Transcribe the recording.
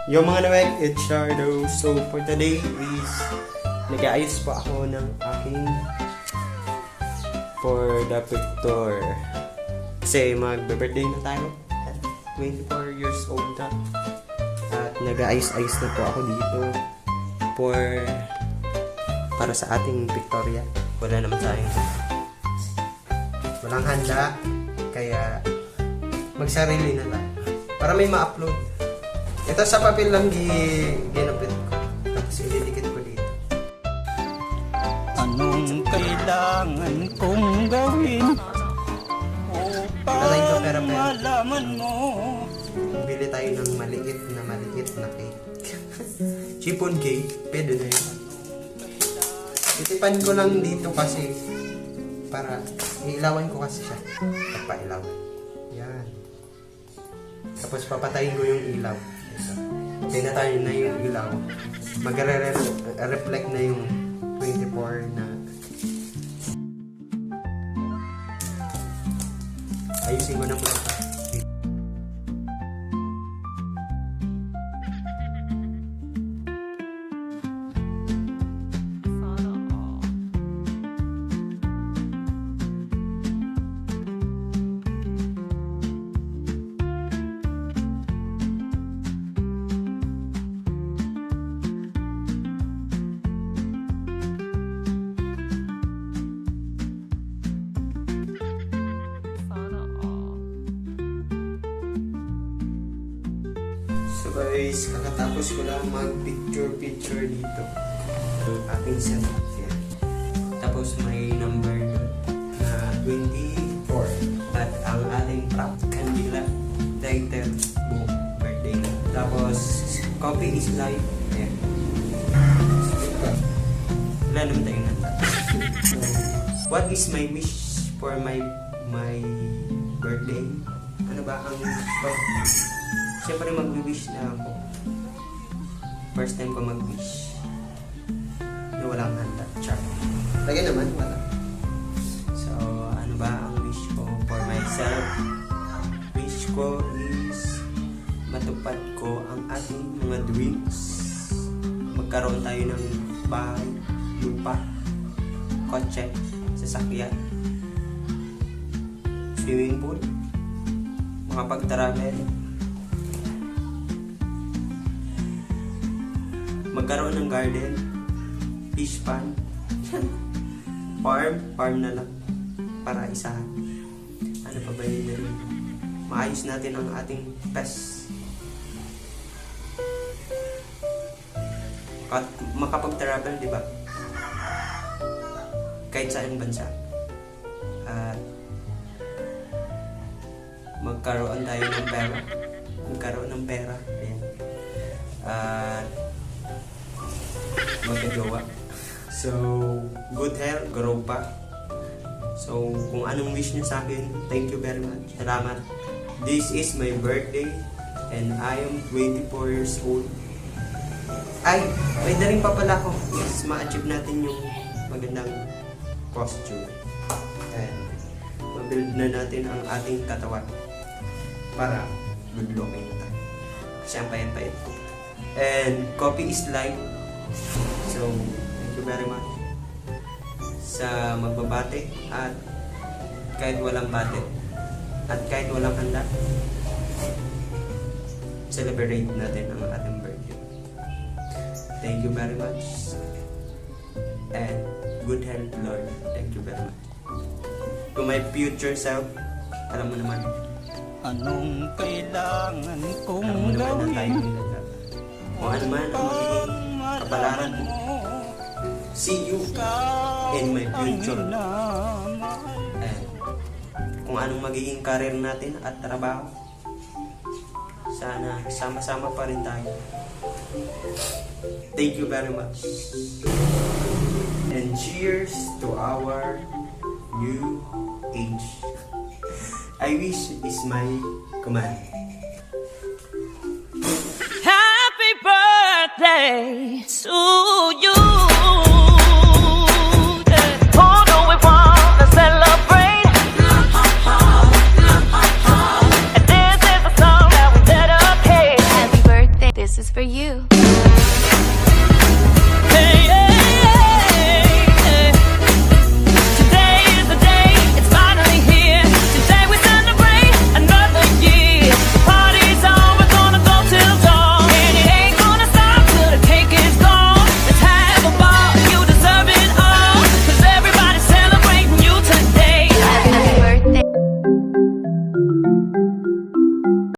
Yung mga nawag, it's Shardo. So, for today is nag-aayos pa ako ng aking for the picture. Kasi magbe-birthday na tayo. At 24 years old na. At nag-aayos-ayos na po ako dito para sa ating pictorial. Wala naman tayong walang handa. Kaya magsarili na lang. Para may ma-upload. Ito sa papel lang ginapit ko. Tapos ilidikit ko dito. Anong kailangan kong gawin upang malaman mo? Bili tayo ng maliit na cake. Chiffon cake. Pwede na yun. Titipan ko lang dito kasi para ilawan ko kasi siya. Pagpailaw. Yan. Tapos papatayin ko yung ilaw. Tinatayo na yung ilaw. Magre-reflect na yung 24 na ayusin ko na po. So guys, kakatapos ko lang mag-picture dito. Ang ating setup yan. Tapos may number na 24. At ang ating prop, candila, lighter, book, birthday na. Tapos, coffee is life. Ayan. Wala naman tayong nanda. So, what is my wish for my birthday? Ano ba ang... Siyempre mag-wish na ako. First time ko mag-wish. Na walang handa. Char. Lagi naman, wala. So, ano ba ang wish ko for myself? Wish ko is matupad ko ang ating mga dreams. Magkaroon tayo ng bahay, lupa, kotse, sasakyan, swimming pool, makapag-travel, magkaroon ng garden, fish pond, farm na lang para isahan. Ano pa ba yun na rin? Maayos natin ang ating pest. Makapag-travel, di ba? Kahit saan bansa. At magkaroon tayo ng pera. Ayan. At magkajowa. So, good health, grow pa. So, kung anong wish niyo sa akin, thank you very much. Salamat. This is my birthday and I am 24 years old. Ay, may daring pa pala ako. Yes, ma-achieve natin yung magandang costume. And mabuild na natin ang ating katawan para good looking na tayo. Kasi ang payat-payat ko. And coffee is life. So, thank you very much sa magbabate at kahit walang bate at kahit walang handa, celebrate natin ang ating birthday. Thank you very much and good health, Lord. Thank you very much. To my future self, alam mo naman Anong kailangan kong na tayo gawin nilalag. Kung ano man ang magiging kapalaran mo, see you in my future. And kung anong magiging career natin at trabaho, sana sama-sama pa rin tayo. Thank you very much. And cheers to our new age. I wish is my command. Happy birthday to you. Oh, no, we wanna celebrate. And this is a song that we dedicate. Happy birthday. This this is for you. Hey,